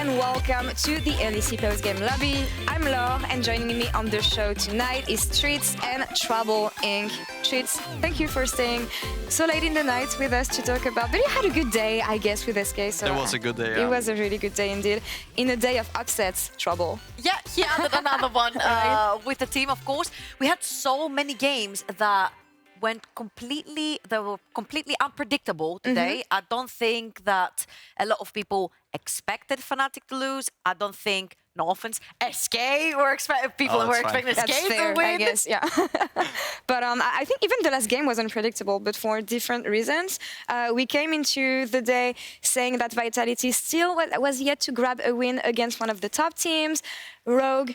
and welcome to the LEC post-game lobby. I'm Laure, and joining me on the show tonight is Treatz and Trouble Inc. Treatz, thank you for staying so late in the night with us to talk about. But you had a good day, I guess, with SK. So it was a good day. Yeah. It was a really good day indeed. In a day of upsets, Trouble. Yeah, he added another one with the team, of course. We had so many games that were completely unpredictable today. I don't think that a lot of people expected Fnatic to lose. I don't think, no offense, SK were expecting SK to win. I guess, yeah. But I think even the last game was unpredictable, but for different reasons. We came into the day saying that Vitality still was yet to grab a win against one of the top teams. Rogue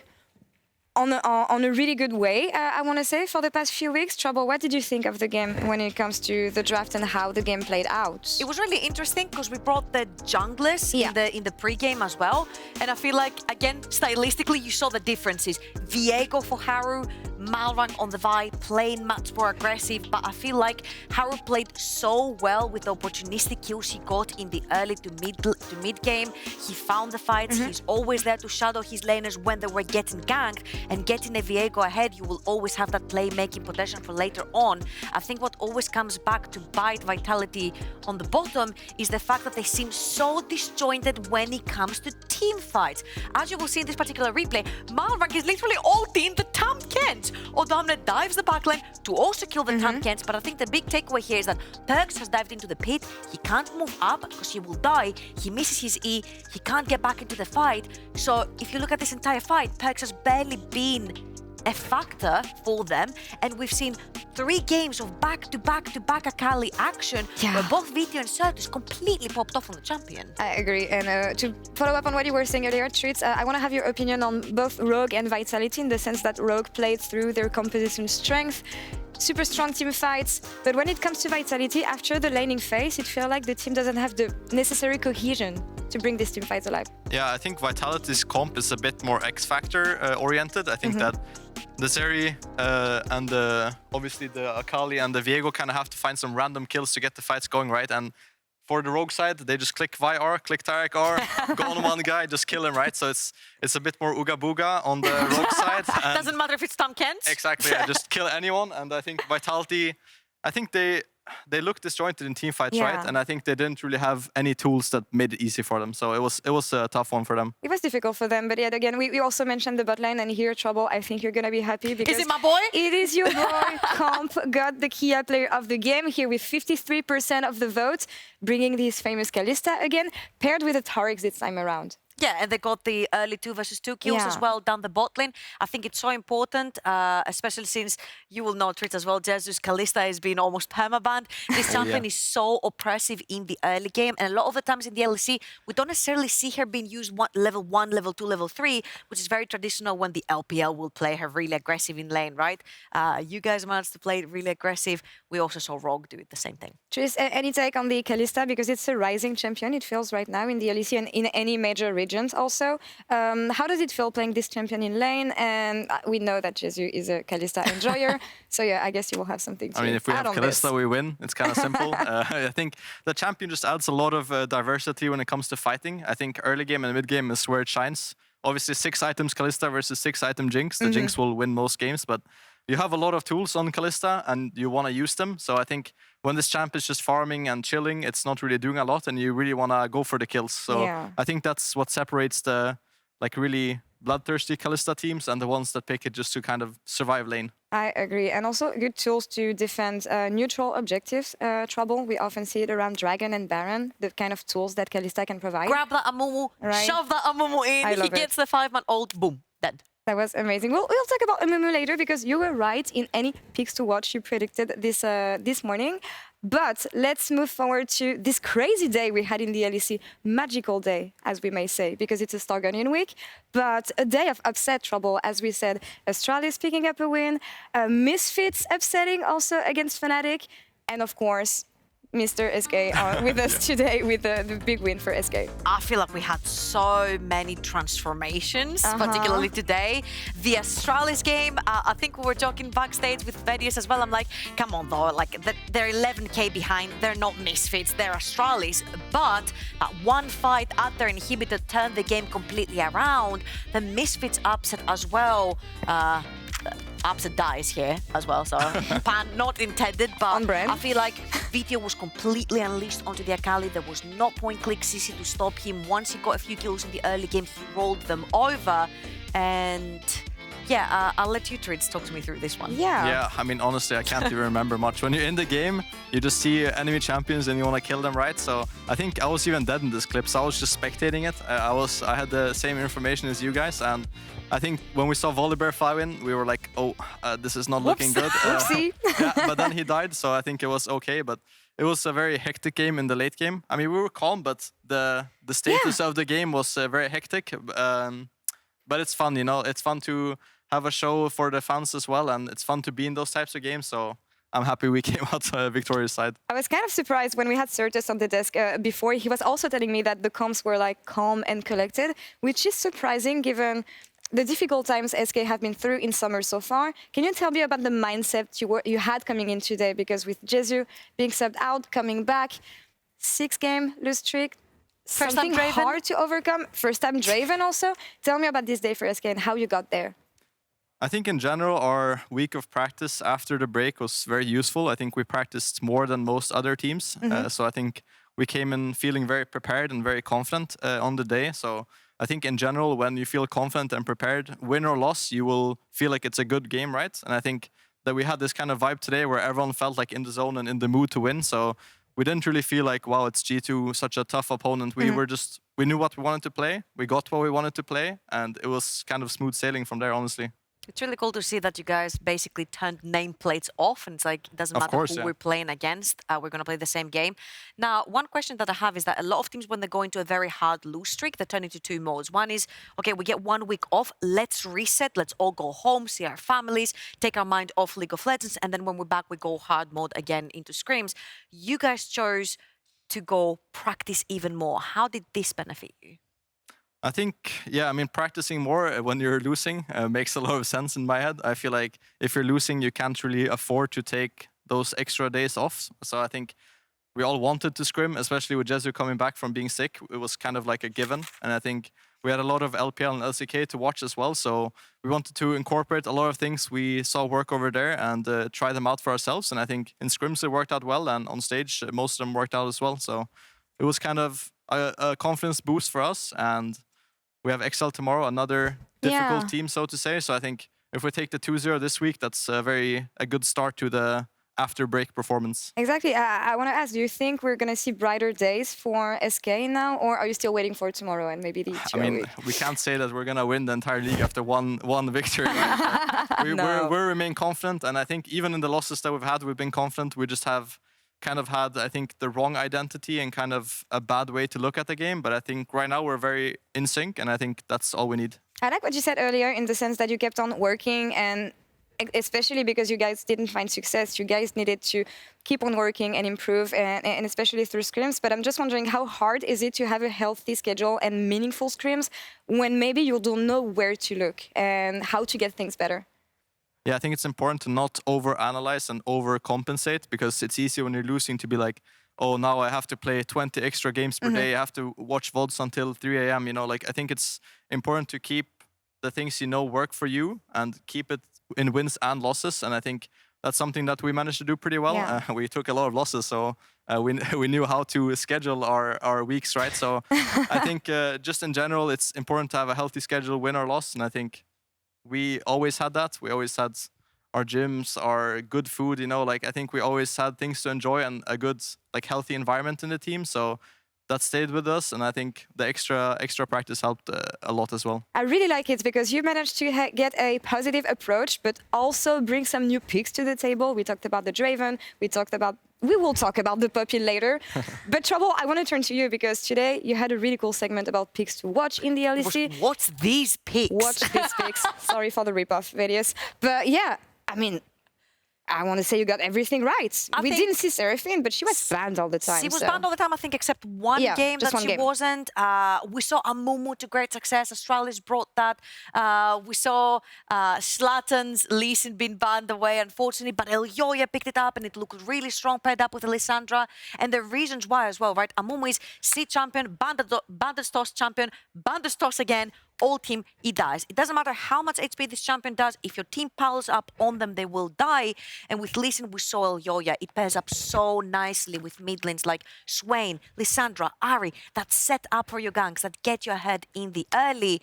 on a really good way, I want to say, for the past few weeks. Trouble, what did you think of the game when it comes to the draft and how the game played out? It was really interesting because we brought the junglers in the pre-game as well. And I feel like, again, stylistically, you saw the differences. Viego for Haru, Malrang on the Vi, playing much more aggressive. But I feel like Haru played so well with the opportunistic kills he got in the early to mid game. He found the fights. He's always there to shadow his laners when they were getting ganked. And getting a Viego ahead, you will always have that playmaking potential for later on. I think what always comes back to bite Vitality on the bottom is the fact that they seem so disjointed when it comes to team fights. As you will see in this particular replay, Malrang is literally ulting the Tam Kent. Odamne dives the backline to also kill the Tam Kents, but I think the big takeaway here is that Perkz has dived into the pit. He can't move up because he will die. He misses his E. He can't get back into the fight. So if you look at this entire fight, Perkz has barely been a factor for them, and we've seen 3 games of back-to-back Akali action where both Vito and Certus completely popped off on the champion. I agree, and to follow up on what you were saying earlier, Treatz, I want to have your opinion on both Rogue and Vitality in the sense that Rogue played through their composition strength, super strong team fights, but when it comes to Vitality, after the laning phase, it feels like the team doesn't have the necessary cohesion to bring this team fight alive. Yeah, I think Vitality's comp is a bit more X-Factor oriented. I think that the Zeri and obviously the Akali and the Viego kind of have to find some random kills to get the fights going, right? And for the Rogue side, they just click Vi R, click Taric R, go on one guy, just kill him, right? So it's a bit more Ooga Booga on the Rogue side. Doesn't matter if it's Tam Kent. Exactly, yeah, just kill anyone. And I think Vitality, I think they looked disjointed in team fights, right? And I think they didn't really have any tools that made it easy for them. So it was a tough one for them. It was difficult for them, but yet again, we also mentioned the bot lane, and here, Trouble, I think you're going to be happy because... Is it my boy? It is your boy. Comp got the Kia player of the game here with 53% of the vote, bringing this famous Kalista again, paired with a Taric this time around. Yeah, and they got the early 2 versus 2 kills as well down the bot lane. I think it's so important, especially since you will know Treatz as well, Jesus Kalista has been almost permabanned. This champion is so oppressive in the early game, and a lot of the times in the LEC, we don't necessarily see her being used level 1, level 2, level 3, which is very traditional when the LPL will play her really aggressive in lane, right? You guys managed to play it really aggressive. We also saw Rogue do it the same thing. Treatz, any take on the Kalista? Because it's a rising champion, it feels right now in the LEC and in any major region. Also, how does it feel playing this champion in lane? And we know that Jesus is a Kalista enjoyer, so yeah, I guess you will have something to add on this. I mean, if we have Kalista, we win. It's kind of simple. I think the champion just adds a lot of diversity when it comes to fighting. I think early game and mid game is where it shines. Obviously, 6 items Kalista versus 6 item Jinx. The Jinx will win most games, but you have a lot of tools on Kalista and you want to use them. So I think when this champ is just farming and chilling, it's not really doing a lot and you really want to go for the kills. So I think that's what separates the really bloodthirsty Kalista teams and the ones that pick it just to kind of survive lane. I agree. And also good tools to defend neutral objectives. Trouble, we often see it around Dragon and Baron, the kind of tools that Kalista can provide. Grab that Amumu, shove that Amumu in, he gets the 5-man ult, boom, dead. That was amazing. We'll talk about Amumu later because you were right in any picks to watch you predicted this morning. But let's move forward to this crazy day we had in the LEC. Magical day, as we may say, because it's a Stargardian week. But a day of upset, Trouble, as we said. Astralis picking up a win. Misfits upsetting also against Fnatic. And of course, Mr. SK with us today with the big win for SK. I feel like we had so many transformations, particularly today. The Astralis game, I think we were talking backstage with Vedius as well. I'm like, come on though, like they're 11k behind. They're not Misfits, they're Astralis. But that one fight at their inhibitor turned the game completely around. The Misfits upset as well. Upset dies here as well, so pun not intended, but on brand. I feel like Vito was completely unleashed onto the Akali. There was no point-click CC to stop him. Once he got a few kills in the early game, he rolled them over. And yeah, I'll let you, Treatz, talk to me through this one. Yeah, I mean, honestly, I can't even remember much. When you're in the game, you just see enemy champions and you want to kill them, right? So I think I was even dead in this clip, so I was just spectating it. I had the same information as you guys, and I think when we saw Volibear fly in, we were like, oh, this is not looking good. Oopsie. Yeah, but then he died, so I think it was okay. But it was a very hectic game in the late game. I mean, we were calm, but the status of the game was very hectic. But it's fun, you know. It's fun to have a show for the fans as well, and it's fun to be in those types of games. So I'm happy we came out victorious side. I was kind of surprised when we had Certus on the desk before. He was also telling me that the comps were like calm and collected, which is surprising given the difficult times SK have been through in summer so far. Can you tell me about the mindset you had coming in today? Because with Jesu being subbed out, coming back, 6-game lose streak, something hard to overcome. First time Draven also. Tell me about this day for SK and how you got there. I think in general, our week of practice after the break was very useful. I think we practiced more than most other teams. So I think we came in feeling very prepared and very confident on the day. So I think in general, when you feel confident and prepared, win or loss, you will feel like it's a good game, right? And I think that we had this kind of vibe today where everyone felt like in the zone and in the mood to win. So we didn't really feel like, wow, it's G2, such a tough opponent. We were just, we knew what we wanted to play. We got what we wanted to play. And it was kind of smooth sailing from there, honestly. It's really cool to see that you guys basically turned nameplates off, and it's like, it doesn't matter who we're playing against, we're going to play the same game. Now, one question that I have is that a lot of teams, when they go into a very hard lose streak, they turn into two modes. One is, okay, we get 1 week off, let's reset, let's all go home, see our families, take our mind off League of Legends, and then when we're back, we go hard mode again into scrims. You guys chose to go practice even more. How did this benefit you? I think, yeah, I mean, practicing more when you're losing makes a lot of sense in my head. I feel like if you're losing, you can't really afford to take those extra days off. So I think we all wanted to scrim, especially with Jesu coming back from being sick. It was kind of like a given. And I think we had a lot of LPL and LCK to watch as well. So we wanted to incorporate a lot of things we saw work over there and try them out for ourselves. And I think in scrims it worked out well, and on stage most of them worked out as well. So it was kind of a confidence boost for us. And we have Excel tomorrow, another difficult team, so to say. So I think if we take the 2-0 this week, that's a good start to the after-break performance. Exactly. I want to ask, do you think we're going to see brighter days for SK now, or are you still waiting for tomorrow and maybe the I mean, we can't say that we're going to win the entire league after one victory. Right? We remain confident, and I think even in the losses that we've had, we've been confident. We just have kind of had, I think, the wrong identity and kind of a bad way to look at the game. But I think right now we're very in sync, and I think that's all we need. I like what you said earlier in the sense that you kept on working, and especially because you guys didn't find success, you guys needed to keep on working and improve, and especially through scrims. But I'm just wondering, how hard is it to have a healthy schedule and meaningful scrims when maybe you don't know where to look and how to get things better? Yeah, I think it's important to not overanalyze and overcompensate, because it's easy when you're losing to be like, oh, now I have to play 20 extra games per day. I have to watch VODs until 3 a.m. You know, like, I think it's important to keep the things you know work for you and keep it in wins and losses. And I think that's something that we managed to do pretty well. Yeah. We took a lot of losses, so we knew how to schedule our weeks, right? So I think just in general, it's important to have a healthy schedule, win or loss. And I think we always had that. We always had our gyms, our good food, you know, like, I think we always had things to enjoy and a good, like, healthy environment in the team. So that stayed with us, and I think the extra practice helped a lot as well. I really like it because you managed to get a positive approach, but also bring some new picks to the table. We talked about the Draven, we will talk about the Puppy later. But Trouble, I want to turn to you because today you had a really cool segment about picks to watch in the LEC. What's these picks? Watch these picks. Sorry for the ripoff videos. But yeah, I mean, I want to say you got everything right. We didn't see Seraphine, but she was banned all the time. She was banned all the time, I think, except one game that she wasn't. We saw Amumu to great success. Astralis brought that. We saw Zlatan's Lee Sin being banned away, unfortunately, but Elyoya picked it up and it looked really strong paired up with Alessandra. And the reasons why as well, right? Amumu is C champion, Bandit Toss champion, Bandit Toss again. All team, he dies. It doesn't matter how much HP this champion does. If your team piles up on them, they will die. And with Lee Sin, we saw Elyoya. It pairs up so nicely with mid lanes like Swain, Lissandra, Ari, that set up for your ganks, that get you ahead in the early.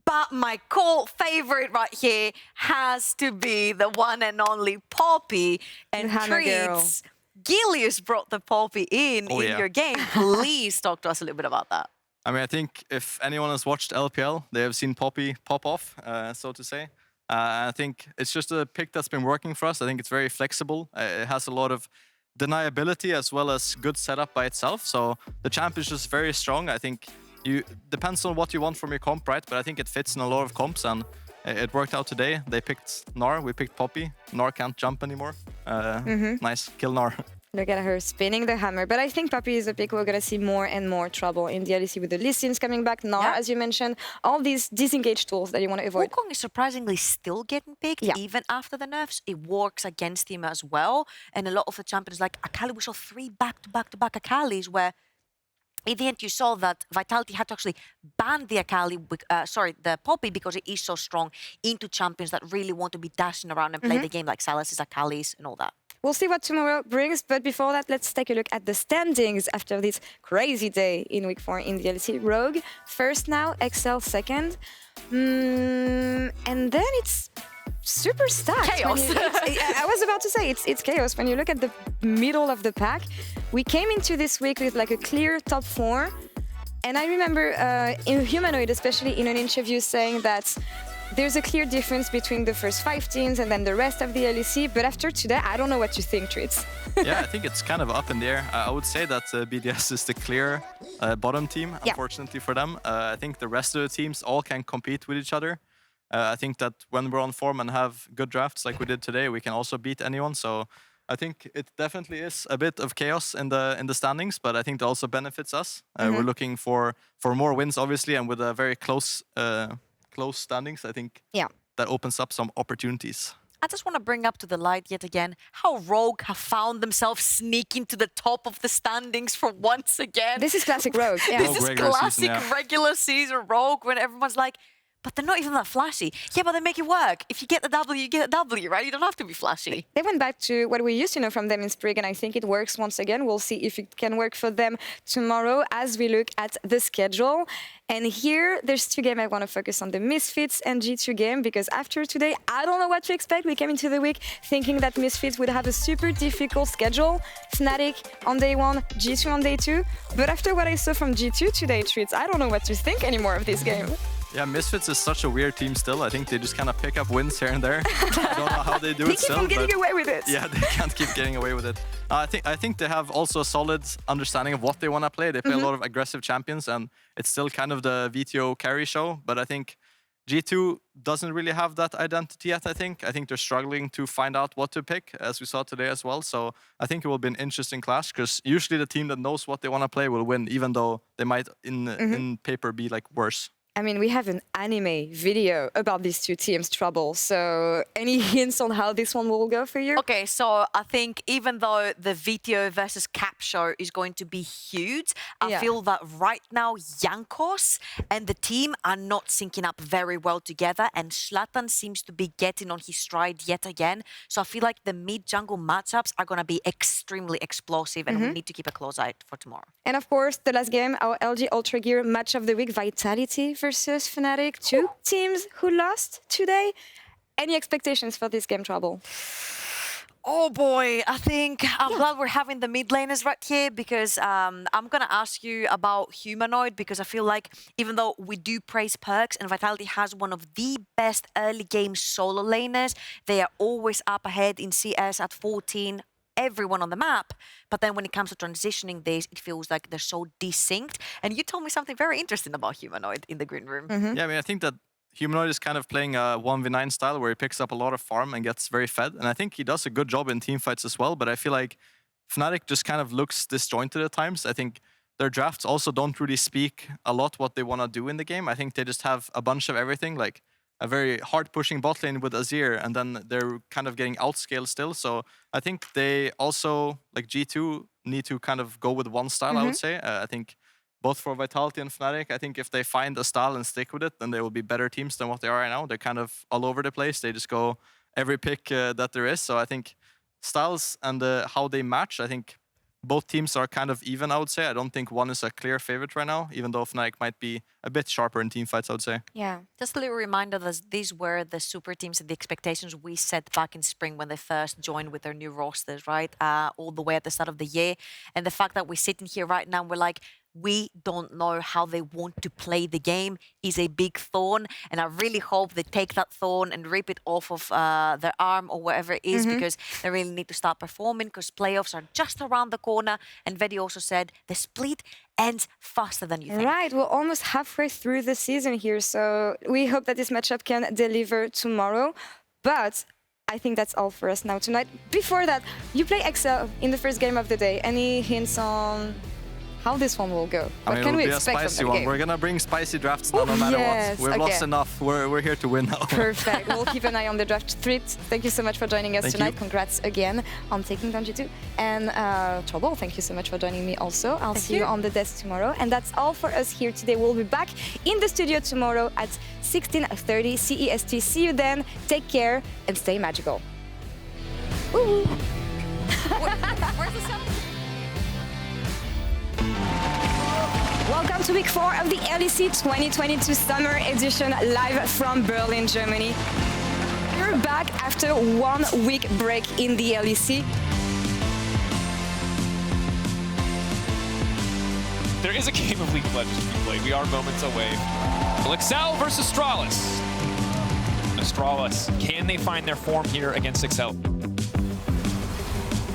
But my core favorite right here has to be the one and only Poppy and Treatz. Gilius brought the Poppy in your game. Please talk to us a little bit about that. I mean, I think if anyone has watched LPL, they have seen Poppy pop off, so to say. I think it's just a pick that's been working for us. I think it's very flexible. It has a lot of deniability as well as good setup by itself. So the champ is just very strong. I think depends on what you want from your comp, right? But I think it fits in a lot of comps, and it worked out today. They picked Gnar, we picked Poppy. Gnar can't jump anymore. Nice, kill Gnar. Look at her spinning the hammer. But I think Poppy is a pick we're going to see more and more trouble in the LEC with the Lee Sins coming back, Gnar, as you mentioned, all these disengaged tools that you want to avoid. Wukong is surprisingly still getting picked, even after the nerfs. It works against him as well. And a lot of the champions like Akali, we saw 3 back-to-back Akalis where in the end, you saw that Vitality had to actually ban the Akali, the Poppy, because it is so strong into champions that really want to be dashing around and play the game like Sylas's, Akalis, and all that. We'll see what tomorrow brings, but before that, let's take a look at the standings after this crazy day in Week 4 in the LEC. Rogue first now, XL second, and then it's super stacked. Chaos. I was about to say, it's chaos. When you look at the middle of the pack, we came into this week with like a clear top 4, and I remember in Humanoid, especially in an interview, saying that there's a clear difference between the first 5 teams and then the rest of the LEC, but after today, I don't know what you think, Treatz. Yeah, I think it's kind of up in the air. I would say that BDS is the clear bottom team, unfortunately for them. I think the rest of the teams all can compete with each other. I think that when we're on form and have good drafts like we did today, we can also beat anyone. So I think it definitely is a bit of chaos in the standings, but I think it also benefits us. We're looking for more wins, obviously, and with a very close standings, I think that opens up some opportunities. I just want to bring up to the light yet again how Rogue have found themselves sneaking to the top of the standings for once again. This is classic Rogue. Yeah. This is classic regular season Rogue when everyone's like, but they're not even that flashy. Yeah, but they make it work. If you get the W, you get a W, right? You don't have to be flashy. They went back to what we used to know from them in Sprig, and I think it works once again. We'll see if it can work for them tomorrow as we look at the schedule. And here, there's 2 games I want to focus on, the Misfits and G2 game, because after today, I don't know what to expect. We came into the week thinking that Misfits would have a super difficult schedule. Fnatic on day 1, G2 on day 2. But after what I saw from G2 today, Treatz, I don't know what to think anymore of this game. Yeah, Misfits is such a weird team still. I think they just kind of pick up wins here and there. I don't know how they do it still. They keep getting away with it. Yeah, they can't keep getting away with it. I think they have also a solid understanding of what they want to play. They play a lot of aggressive champions, and it's still kind of the VTO carry show. But I think G2 doesn't really have that identity yet, I think. I think they're struggling to find out what to pick, as we saw today as well. So I think it will be an interesting clash, because usually the team that knows what they want to play will win, even though they might in paper be like worse. I mean, we have an anime video about these 2 teams' trouble. So any hints on how this one will go for you? Okay, so I think even though the VTO versus Cap show is going to be huge, I feel that right now Jankos and the team are not syncing up very well together, and Zlatan seems to be getting on his stride yet again. So I feel like the mid-jungle matchups are going to be extremely explosive, and we need to keep a close eye for tomorrow. And of course, the last game, our LG Ultra Gear match of the week, Vitality versus Fnatic. 2 teams who lost today. Any expectations for this game, Trouble? Oh boy, I think I'm glad we're having the mid laners right here, because I'm going to ask you about Humanoid, because I feel like even though we do praise Perks and Vitality has one of the best early game solo laners, they are always up ahead in CS at 14, everyone on the map. But then when it comes to transitioning this, it feels like they're so desynced. And you told me something very interesting about Humanoid in the green room. Yeah, I mean, I think that Humanoid is kind of playing a 1v9 style where he picks up a lot of farm and gets very fed. And I think he does a good job in team fights as well. But I feel like Fnatic just kind of looks disjointed at times. I think their drafts also don't really speak a lot what they want to do in the game. I think they just have a bunch of everything, like a very hard pushing bot lane with Azir, and then they're kind of getting outscaled still. So I think they also, like G2, need to kind of go with one style, I would say. I think both for Vitality and Fnatic, I think if they find a style and stick with it, then they will be better teams than what they are right now. They're kind of all over the place. They just go every pick that there is. So I think styles and how they match, I think both teams are kind of even, I would say. I don't think one is a clear favorite right now, even though Fnatic might be a bit sharper in team fights, I would say. Yeah. Just a little reminder that these were the super teams and the expectations we set back in spring when they first joined with their new rosters, right? All the way at the start of the year. And the fact that we're sitting here right now, we're like, we don't know how they want to play the game is a big thorn. And I really hope they take that thorn and rip it off of their arm or wherever it is, because they really need to start performing, because playoffs are just around the corner. And Vedi also said the split ends faster than you think. Right, we're almost halfway through the season here. So we hope that this matchup can deliver tomorrow. But I think that's all for us now tonight. Before that, you play Excel in the first game of the day. Any hints on how this one will go? What can we expect from the game? We're gonna bring spicy drafts now, no matter what. We've lost enough. We're here to win now. Perfect. We'll keep an eye on the draft. Treatz, thank you so much for joining us tonight. Congrats again on taking down G2. And Trouble, thank you so much for joining me also. I'll see you on the desk tomorrow. And that's all for us here today. We'll be back in the studio tomorrow at 16:30 CEST. See you then. Take care and stay magical. Woo! Where's the sound? Welcome to week 4 of the LEC 2022 Summer Edition, live from Berlin, Germany. We're back after 1 week break in the LEC. There is a game of League of Legends to be played. We are moments away. Excel versus Astralis. Astralis, can they find their form here against Excel?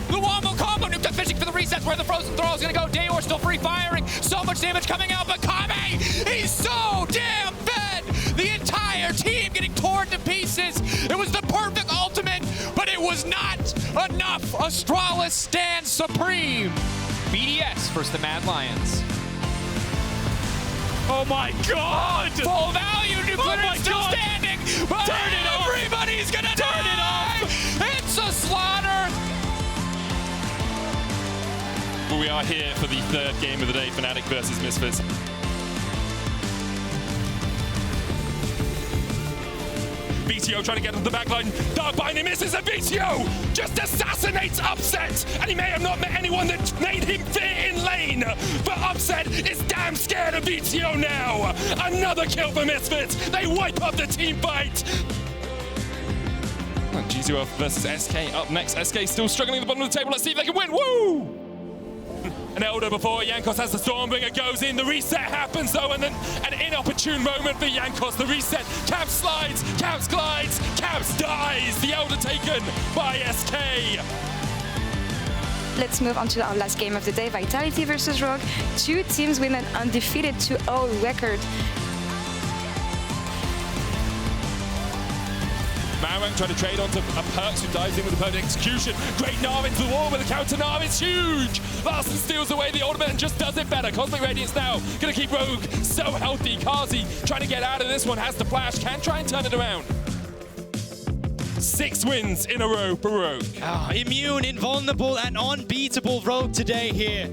The wombo combo, Nuke just fishing for the resets where the frozen throw is gonna go. Dayor still free firing. So much damage coming out, but Kame, he's so damn fed. The entire team getting torn to pieces. It was the perfect ultimate, but it was not enough. Astralis stands supreme. BDS versus the Mad Lions. Oh my God! Full value, Nuclear is still standing, but turn it off. Everybody's gonna turn it off. It's a slaughter. We are here for the third game of the day, Fnatic versus Misfits. BTO trying to get into the backline. Darkbind misses, and BTO just assassinates Upset. And he may have not met anyone that made him fit in lane. But Upset is damn scared of BTO now. Another kill for Misfits. They wipe up the team fight. G2 versus SK up next. SK still struggling at the bottom of the table. Let's see if they can win. Woo! An Elder before Jankos has the Stormbringer, goes in, the reset happens though, and then an inopportune moment for Jankos, the reset, Caps slides, Caps glides, Caps dies, the Elder taken by SK. Let's move on to our last game of the day, Vitality versus Rogue. Two teams with an undefeated 2-0 record. Marang trying to trade onto a Perks, who dives in with a perfect execution. Great Gnar into the wall with a counter Gnar, it's huge! Larson steals away the ultimate and just does it better. Cosmic Radiance now gonna keep Rogue so healthy. Kazi trying to get out of this one, has the flash, can try and turn it around. 6 wins in a row for Rogue. Immune, invulnerable and unbeatable Rogue today here.